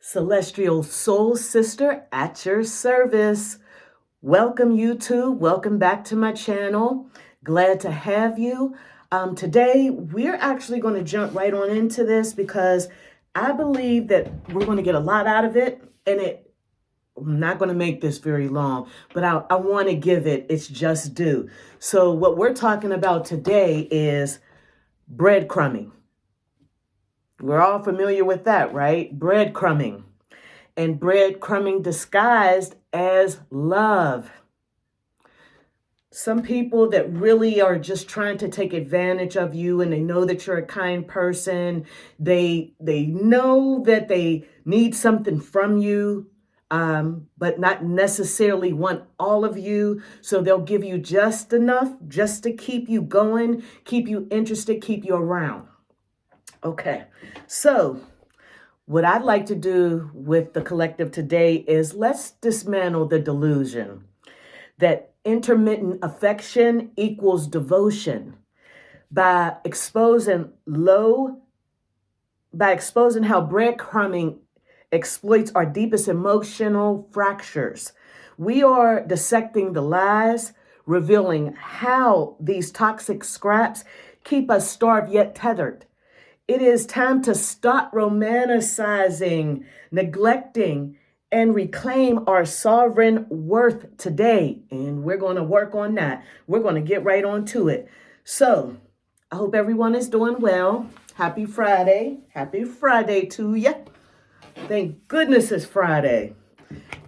Celestial Soul Sister at your service. Welcome YouTube. Welcome back to my channel. Glad to have you. Today, we're actually going to jump right on into this because I believe that we're going to get a lot out of it. And I'm not going to make this very long, but I want to give it its just due. So what we're talking about today is breadcrumbing. We're all familiar with that, right? Breadcrumbing. And breadcrumbing disguised as love. Some people that really are just trying to take advantage of you, and they know that you're a kind person. They know that they need something from you, but not necessarily want all of you. So they'll give you just enough just to keep you going, keep you interested, keep you around. Okay, so what I'd like to do with the collective today is let's dismantle the delusion that intermittent affection equals devotion by exposing how breadcrumbing exploits our deepest emotional fractures. We are dissecting the lies, revealing how these toxic scraps keep us starved yet tethered. It is time to stop romanticizing, neglecting, and reclaim our sovereign worth today. And we're going to work on that. We're going to get right on to it. So I hope everyone is doing well. Happy Friday. Happy Friday to you. Thank goodness it's Friday.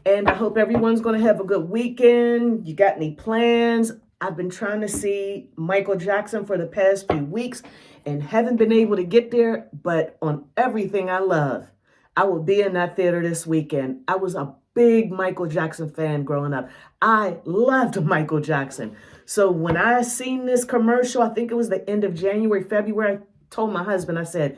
And I hope everyone's going to have a good weekend. You got any plans? I've been trying to see Michael Jackson for the past few weeks and haven't been able to get there, but on everything I love, I will be in that theater this weekend. I was a big Michael Jackson fan growing up. I loved Michael Jackson. So when I seen this commercial, I think it was the end of January, February, I told my husband, I said,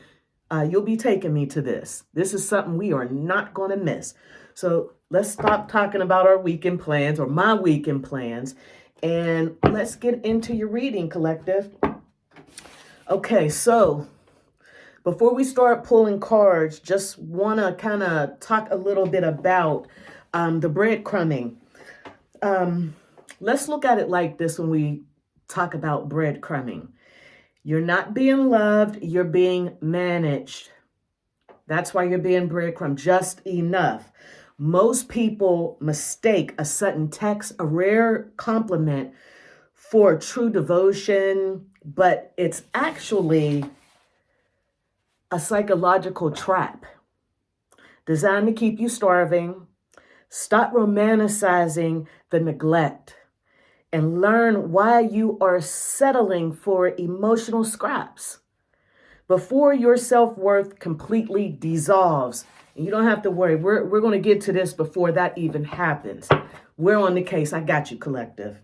you'll be taking me to this. This is something we are not going to miss. So let's stop talking about our weekend plans or my weekend plans. And let's get into your reading, collective. Okay, so before we start pulling cards, just want to kind of talk a little bit about the breadcrumbing. Let's look at it like this when we talk about breadcrumbing. You're not being loved, you're being managed. That's why you're being breadcrumbed, just enough. Most people mistake a sudden text, a rare compliment, for true devotion, but it's actually a psychological trap designed to keep you starving. Stop romanticizing the neglect and learn why you are settling for emotional scraps before your self-worth completely dissolves. And you don't have to worry. We're going to get to this before that even happens. We're on the case. I got you, collective.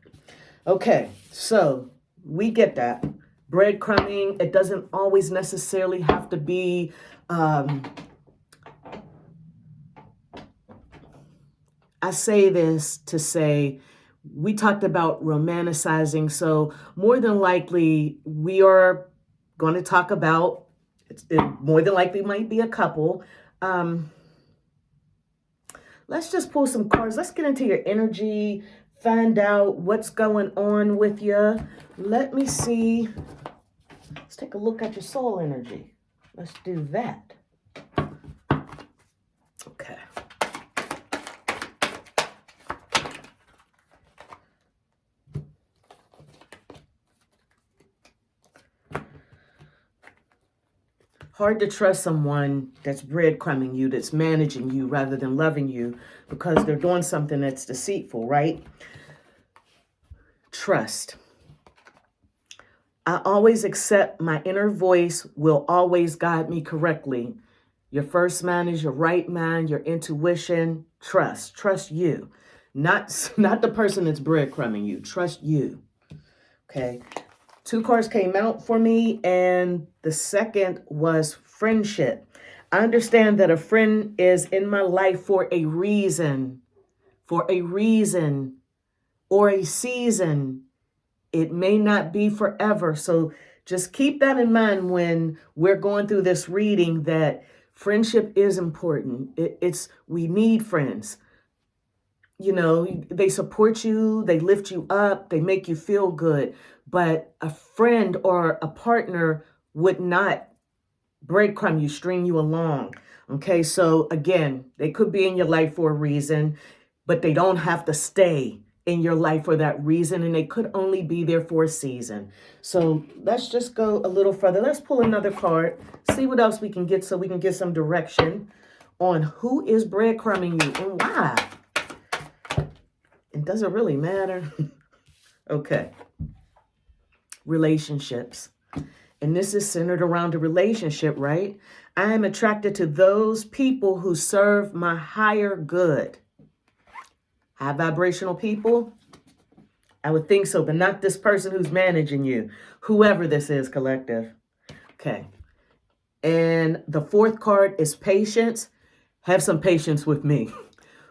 Okay, so we get that. Breadcrumbing, it doesn't always necessarily have to be I say this to say we talked about romanticizing, so more than likely we are going to talk about it more than likely might be a couple. Let's just pull some cards. Let's get into your energy, find out what's going on with you. Let me see. Let's take a look at your soul energy. Let's do that. Okay. Hard to trust someone that's breadcrumbing you, that's managing you rather than loving you because they're doing something that's deceitful, right? Trust. I always accept my inner voice will always guide me correctly. Your first mind is your right mind, your intuition. Trust you. Not the person that's breadcrumbing you. Trust you. Okay. 2 cards came out for me, and the second was friendship. I understand that a friend is in my life for a reason, or a season. It may not be forever. So just keep that in mind when we're going through this reading, that Friendship is important. We need friends. You know, they support you, they lift you up, they make you feel good. But a friend or a partner would not breadcrumb you, string you along. Okay, so again, they could be in your life for a reason, but they don't have to stay in your life for that reason, and they could only be there for a season. So let's just go a little further. Let's pull another card, see what else we can get so we can get some direction on who is breadcrumbing you and why. It doesn't really matter. Okay. Relationships. And this is centered around a relationship, right? I am attracted to those people who serve my higher good. High vibrational people? I would think so, but not this person who's managing you. Whoever this is, collective. Okay. And the fourth card is patience. Have some patience with me.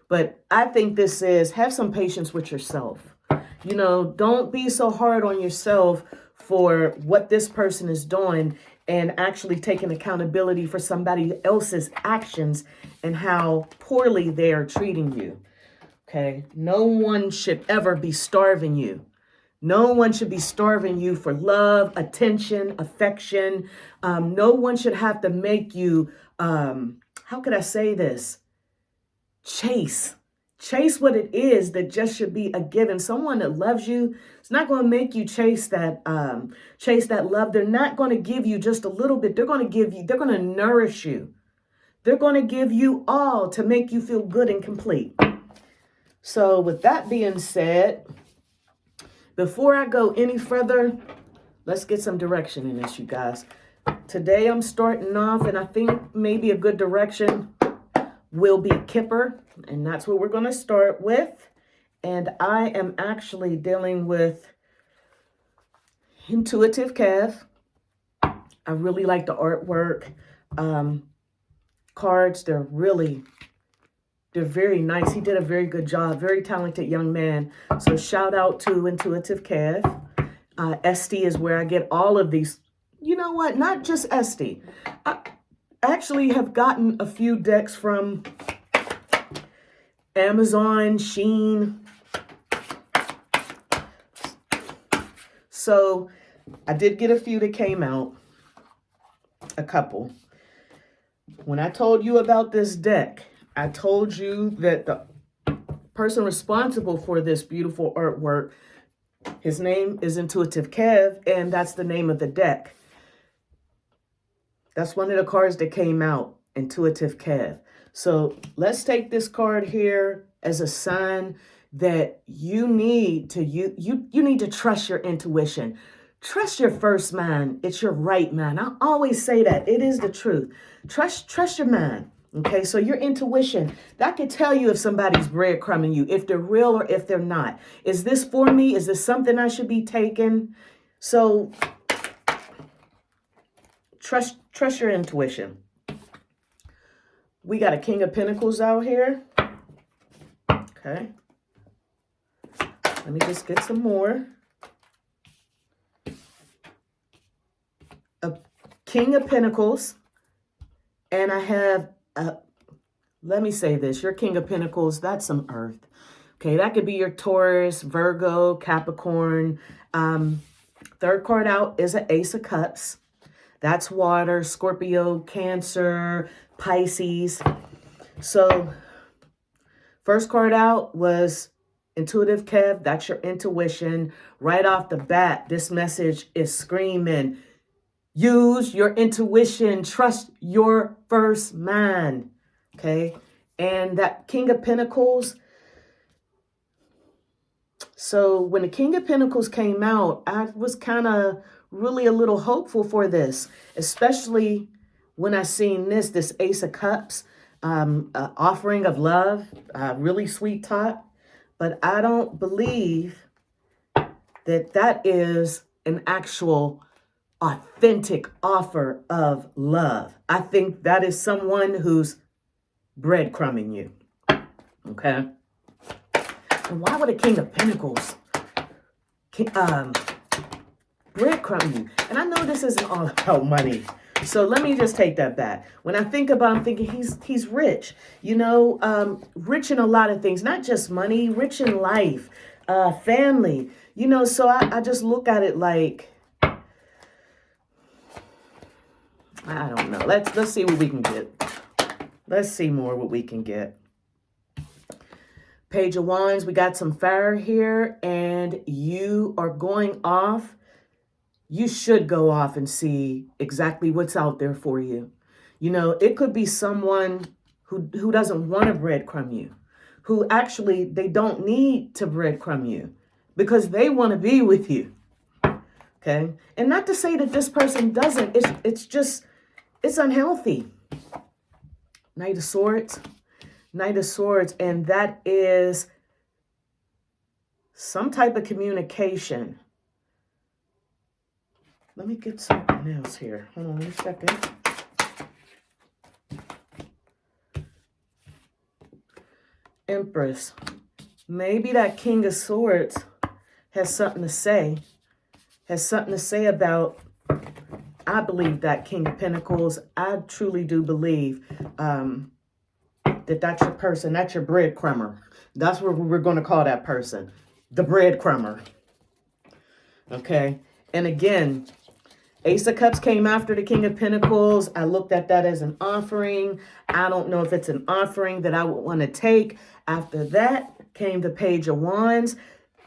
But I think this says have some patience with yourself. You know, don't be so hard on yourself for what this person is doing and actually taking accountability for somebody else's actions and how poorly they are treating you. Okay, no one should ever be starving you. No one should be starving you for love, attention, affection. No one should have to make you, how could I say this? Chase what it is that just should be a given. Someone that loves you, it's not going to make you chase that love. They're not going to give you just a little bit. They're going to nourish you. They're going to give you all to make you feel good and complete. So with that being said, before I go any further, let's get some direction in this, you guys. Today I'm starting off, and I think maybe a good direction will be Kipper, and that's what we're going to start with. And I am actually dealing with Intuitive Kev. I really like the artwork. Cards, they're very nice. He did a very good job. Very talented young man. So shout out to Intuitive Kev. Esty is where I get all of these. You know what? Not just Esty. I actually have gotten a few decks from Amazon, Shein. So I did get a few that came out. A couple. When I told you about this deck, I told you that the person responsible for this beautiful artwork, his name is Intuitive Kev, and that's the name of the deck. That's one of the cards that came out, Intuitive Kev. So let's take this card here as a sign that you need to you need to trust your intuition. Trust your first mind. It's your right mind. I always say that. It is the truth. Trust your mind. Okay, so your intuition, that could tell you if somebody's breadcrumbing you, if they're real or if they're not. Is this for me? Is this something I should be taking? So trust your intuition. We got a King of Pentacles out here. Okay. Let me just get some more. A King of Pentacles. And I have, let me say this, your King of Pentacles, that's some earth. Okay, that could be your Taurus, Virgo, Capricorn. Third card out is an Ace of Cups. That's water, Scorpio, Cancer, Pisces. So first card out was Intuitive Kev. That's your intuition. Right off the bat, this message is screaming, use your intuition. Trust your first mind. Okay. And that King of Pentacles. So when the King of Pentacles came out, I was kind of really a little hopeful for this, especially when I seen this Ace of Cups, offering of love, really sweet talk. But I don't believe that is an actual authentic offer of love. I think that is someone who's breadcrumbing you. Okay. And why would a King of Pentacles breadcrumb you? And I know this isn't all about money, So let me just take that back. When I think about, I'm thinking he's rich, rich in a lot of things, not just money, rich in life, family, so I just look at it like, I don't know. Let's see what we can get. Let's see more what we can get. Page of Wands, we got some fire here, and you are going off. You should go off and see exactly what's out there for you. It could be someone who doesn't want to breadcrumb you, who actually, they don't need to breadcrumb you because they want to be with you. Okay? And not to say that this person doesn't. It's unhealthy. Knight of Swords. Knight of Swords, and that is some type of communication. Let me get something else here. Hold on a second. Empress. Maybe that King of Swords has something to say. Has something to say about, I believe that King of Pentacles. I truly do believe that's your person. That's your breadcrumber. That's what we're going to call that person. The breadcrumber. Okay. And again, Ace of Cups came after the King of Pentacles. I looked at that as an offering. I don't know if it's an offering that I would want to take. After that came the Page of Wands.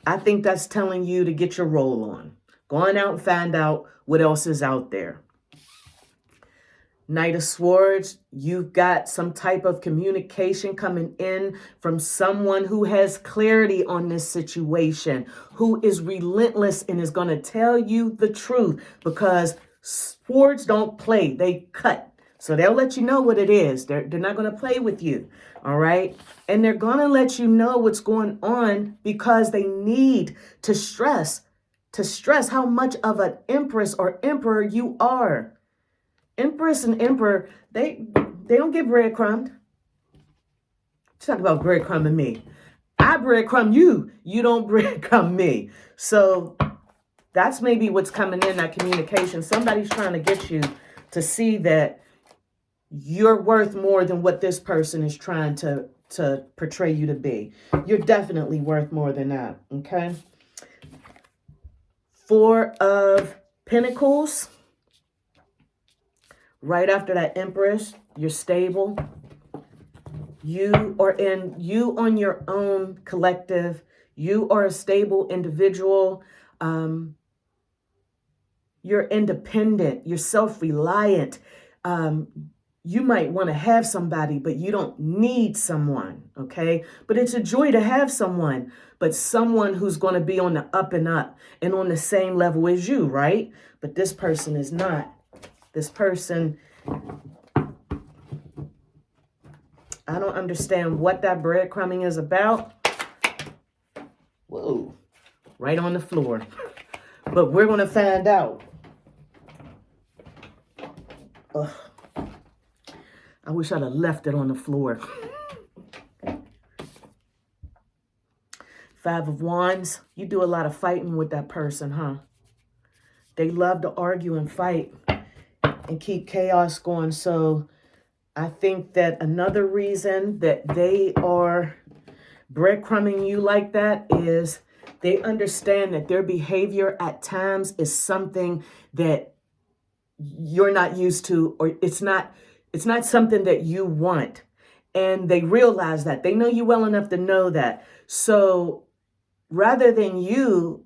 I think that's telling you to get your roll on. Going out and find out what else is out there. Knight of Swords, you've got some type of communication coming in from someone who has clarity on this situation, who is relentless and is going to tell you the truth, because swords don't play, they cut. So they'll let you know what it is. They're not going to play with you, all right? And they're going to let you know what's going on because they need to stress how much of an empress or emperor you are. Empress and emperor, they don't get breadcrumbed. Talk about breadcrumbing me. I breadcrumb you. You don't breadcrumb me. So that's maybe what's coming in, that communication. Somebody's trying to get you to see that you're worth more than what this person is trying to portray you to be. You're definitely worth more than that, okay? Four of Pentacles. Right after that Empress, you're stable. You on your own collective. You are a stable individual. You're independent. You're self-reliant. You might want to have somebody, but you don't need someone, okay? But it's a joy to have someone, but someone who's going to be on the up and up and on the same level as you, right? But this person is not. This person, I don't understand what that breadcrumbing is about. Whoa, right on the floor. But we're going to find out. Ugh. I wish I'd have left it on the floor. Five of Wands, you do a lot of fighting with that person, huh? They love to argue and fight and keep chaos going. So I think that another reason that they are breadcrumbing you like that is they understand that their behavior at times is something that you're not used to, or it's not something that you want. And they realize that. They know you well enough to know that. So rather than you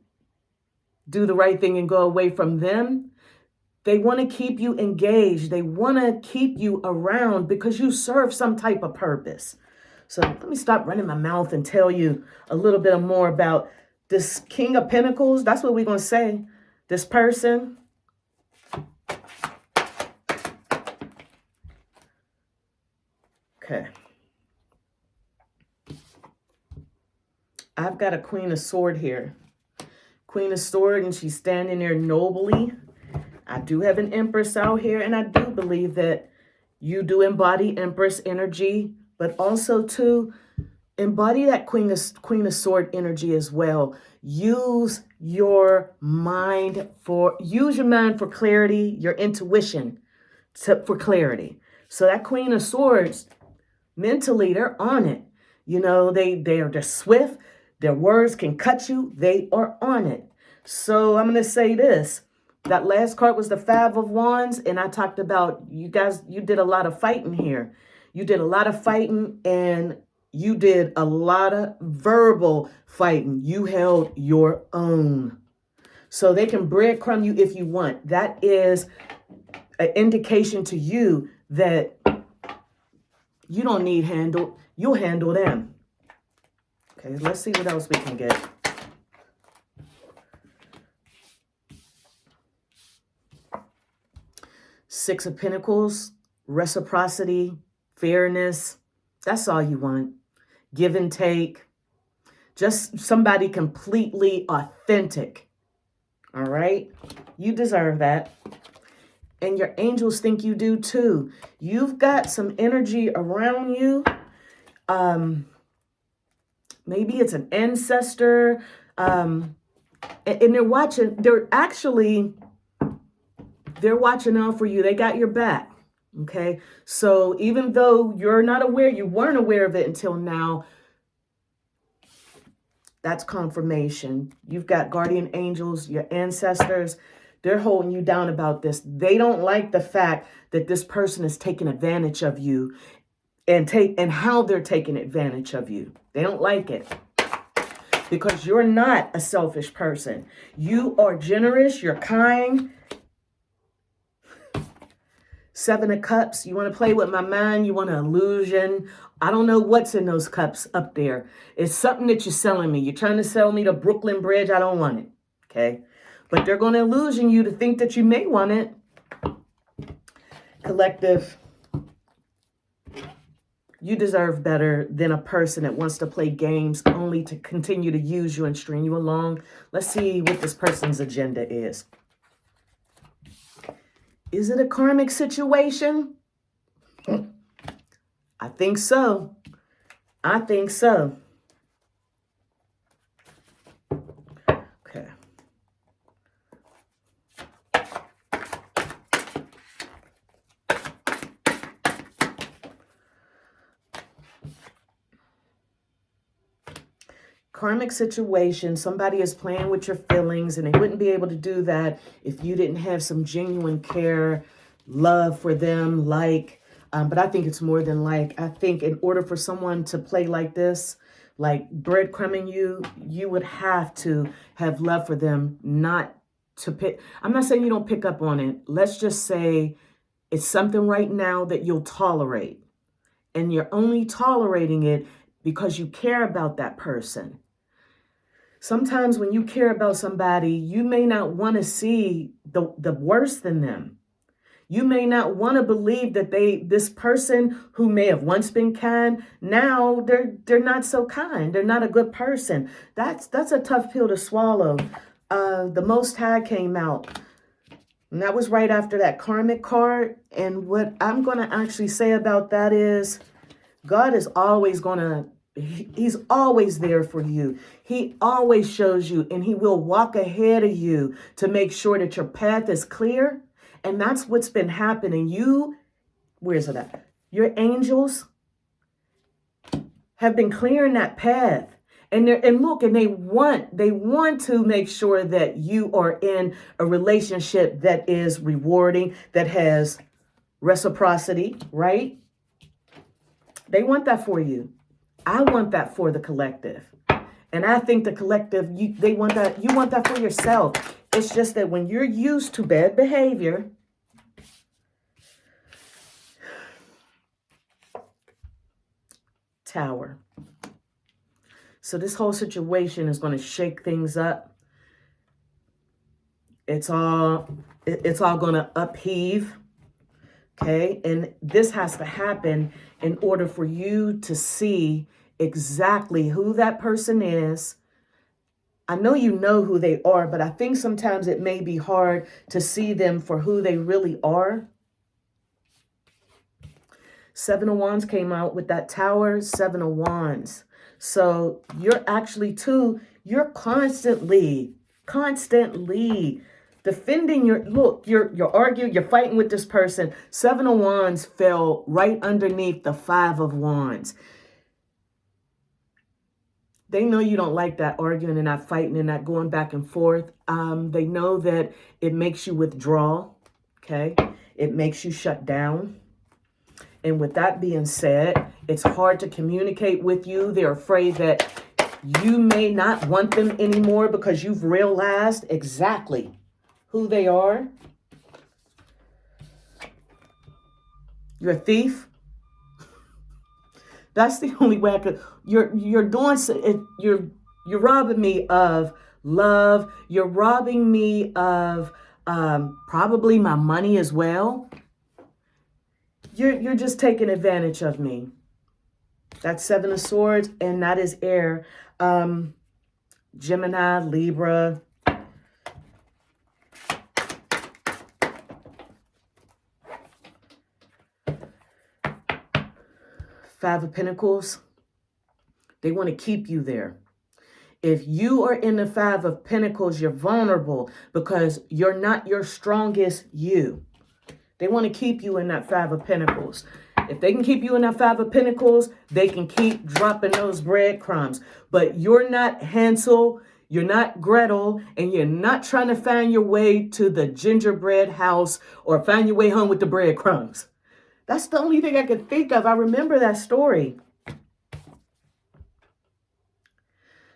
do the right thing and go away from them, they want to keep you engaged. They want to keep you around because you serve some type of purpose. So let me stop running my mouth and tell you a little bit more about this King of Pentacles. That's what we're going to say. This person. Okay. I've got a Queen of Swords here. Queen of Swords, and she's standing there nobly. I do have an Empress out here, and I do believe that you do embody Empress energy, but also to embody that Queen of Swords energy as well. Use your mind for clarity, your intuition. for clarity. So that Queen of Swords, mentally, they're on it. You know, they're just swift. Their words can cut you. They are on it. So I'm going to say this. That last card was the Five of Wands. And I talked about, you guys, you did a lot of fighting here. You did a lot of fighting, and you did a lot of verbal fighting. You held your own. So they can breadcrumb you if you want. That is an indication to you that you don't need handled. You'll handle them. Okay, let's see what else we can get. Six of Pentacles, reciprocity, fairness. That's all you want. Give and take. Just somebody completely authentic. All right? You deserve that. And your angels think you do too. You've got some energy around you. Maybe it's an ancestor. And they're watching. They're watching out for you. They got your back. Okay? So even though you're not aware, you weren't aware of it until now, that's confirmation. You've got guardian angels, your ancestors. They're holding you down about this. They don't like the fact that this person is taking advantage of you and how they're taking advantage of you. They don't like it because you're not a selfish person. You are generous. You're kind. Seven of Cups. You want to play with my mind. You want an illusion. I don't know what's in those cups up there. It's something that you're selling me. You're trying to sell me the Brooklyn Bridge. I don't want it. Okay. But they're going to illusion you to think that you may want it. Collective. You deserve better than a person that wants to play games only to continue to use you and string you along. Let's see what this person's agenda is. Is it a karmic situation? I think so. I think so. Okay. Karmic situation, somebody is playing with your feelings, and they wouldn't be able to do that if you didn't have some genuine care, love for them, but I think it's more than like. I think in order for someone to play like this, like breadcrumbing you, you would have to have love for them, not to pick. I'm not saying you don't pick up on it. Let's just say it's something right now that you'll tolerate, and you're only tolerating it because you care about that person. Sometimes when you care about somebody, you may not want to see the worst in them. You may not want to believe that this person who may have once been kind, now they're not so kind. They're not a good person. That's a tough pill to swallow. The Most High came out. And that was right after that karmic card. And what I'm going to actually say about that is God is always going to, he's always there for you. He always shows you, and he will walk ahead of you to make sure that your path is clear. And that's what's been happening. Where's it at? Your angels have been clearing that path. And they want to make sure that you are in a relationship that is rewarding, that has reciprocity, right? They want that for you. I want that for the collective. And I think the collective, you want that for yourself. It's just that when you're used to bad behavior, Tower. So this whole situation is going to shake things up. It's all going to upheave. Okay, and this has to happen in order for you to see exactly who that person is. I know you know who they are, but I think sometimes it may be hard to see them for who they really are. Seven of Wands came out with that Tower, Seven of Wands. So you're actually you're constantly, the defending you're arguing, you're fighting with this person. Seven of Wands fell right underneath the Five of Wands. They know you don't like that arguing and that fighting and that going back and forth. They know that it makes you withdraw, okay? It makes you shut down. And with that being said, it's hard to communicate with you. They're afraid that you may not want them anymore because you've realized exactly who they are. You're a thief. That's the only way I could. You're doing. You're robbing me of love. You're robbing me of probably my money as well. You're just taking advantage of me. That's Seven of Swords, and that is air. Gemini, Libra. Five of Pentacles. They want to keep you there. If you are in the Five of Pentacles, you're vulnerable because you're not your strongest you. They want to keep you in that Five of Pentacles. If they can keep you in that Five of Pentacles, they can keep dropping those breadcrumbs. But you're not Hansel, you're not Gretel, and you're not trying to find your way to the gingerbread house or find your way home with the breadcrumbs. That's the only thing I could think of. I remember that story.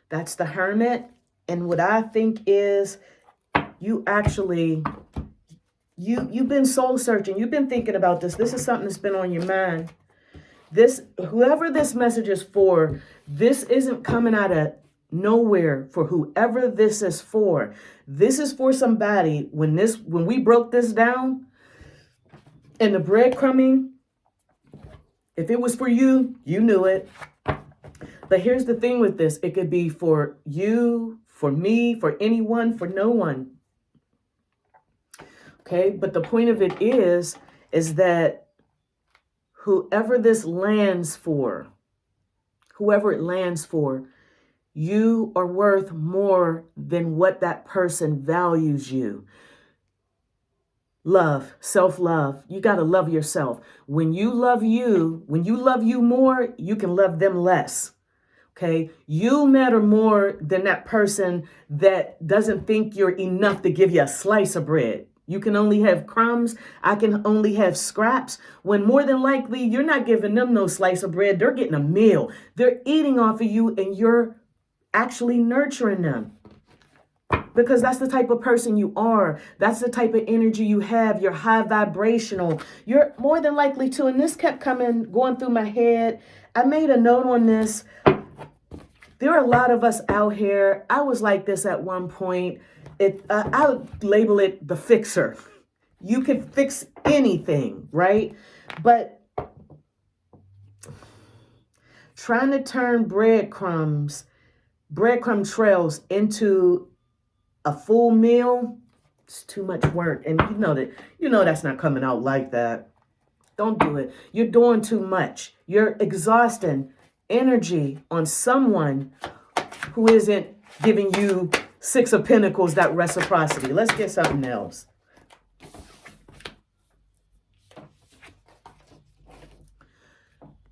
That's the Hermit. And what I think is you've been soul searching. You've been thinking about this. This is something that's been on your mind. Whoever this message is for, this isn't coming out of nowhere for whoever this is for. This is for somebody. When we broke this down, and the breadcrumbing, if it was for you, you knew it. But here's the thing with this. It could be for you, for me, for anyone, for no one. Okay? But the point of it is that whoever this lands for, whoever it lands for, you are worth more than what that person values you. Love, self-love. You got to love yourself. When you love you more, you can love them less. Okay? You matter more than that person that doesn't think you're enough to give you a slice of bread. You can only have crumbs. I can only have scraps. When more than likely, you're not giving them no slice of bread. They're getting a meal. They're eating off of you, and you're actually nurturing them. Because that's the type of person you are. That's the type of energy you have. You're high vibrational. You're more than likely to, and this kept going through my head. I made a note on this. There are a lot of us out here. I was like this at one point. I would label it the fixer. You can fix anything, right? But trying to turn breadcrumb trails into a full meal, it's too much work. And you know that's not coming out like that. Don't do it. You're doing too much. You're exhausting energy on someone who isn't giving you Six of Pentacles, that reciprocity. Let's get something else.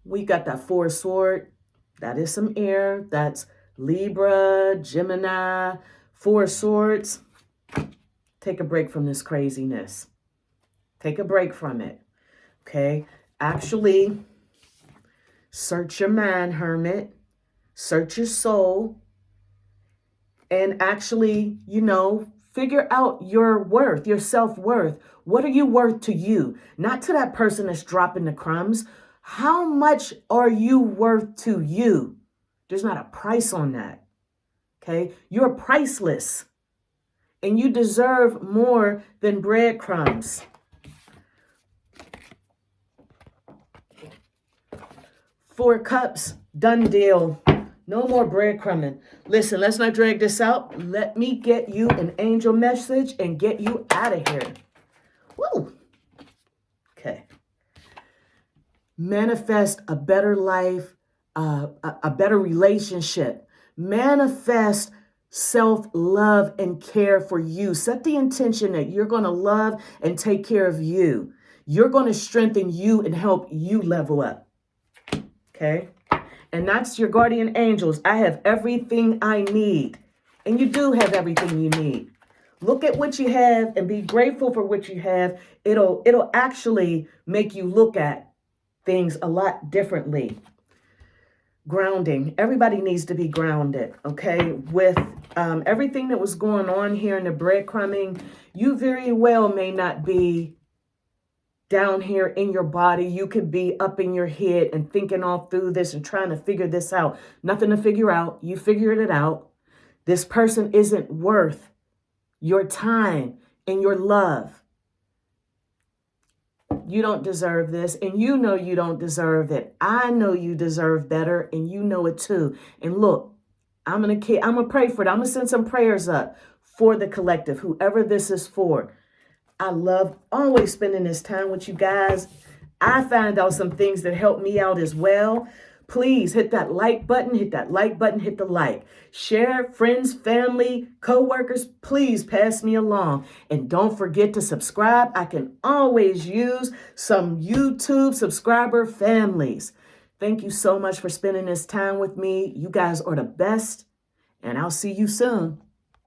We got that Four of Swords. That is some air. That's Libra, Gemini, Four of Swords. Take a break from this craziness. Take a break from it. Okay? Actually, search your mind, Hermit. Search your soul. And actually, figure out your worth, your self-worth. What are you worth to you? Not to that person that's dropping the crumbs. How much are you worth to you? There's not a price on that. Okay? You're priceless. And you deserve more than breadcrumbs. Four of Cups, done deal. No more breadcrumbing. Listen, let's not drag this out. Let me get you an angel message and get you out of here. Woo! Okay. Manifest a better life, a better relationship. Manifest self-love and care for you. Set the intention that you're going to love and take care of you. You're going to strengthen you and help you level up. Okay? And that's your guardian angels. I have everything I need. And you do have everything you need. Look at what you have and be grateful for what you have. It'll actually make you look at things a lot differently. Grounding. Everybody needs to be grounded, okay? With everything that was going on here in the breadcrumbing, you very well may not be down here in your body. You could be up in your head and thinking all through this and trying to figure this out. Nothing to figure out. You figured it out. This person isn't worth your time and your love. You don't deserve this, and you know you don't deserve it. I know you deserve better, and you know it too. And look, I'm gonna pray for it. I'm gonna send some prayers up for the collective, whoever this is for. I love always spending this time with you guys. I found out some things that helped me out as well. Please hit that like button, hit that like button, hit the like. Share, friends, family, co-workers, please pass me along. And don't forget to subscribe. I can always use some YouTube subscriber families. Thank you so much for spending this time with me. You guys are the best, and I'll see you soon.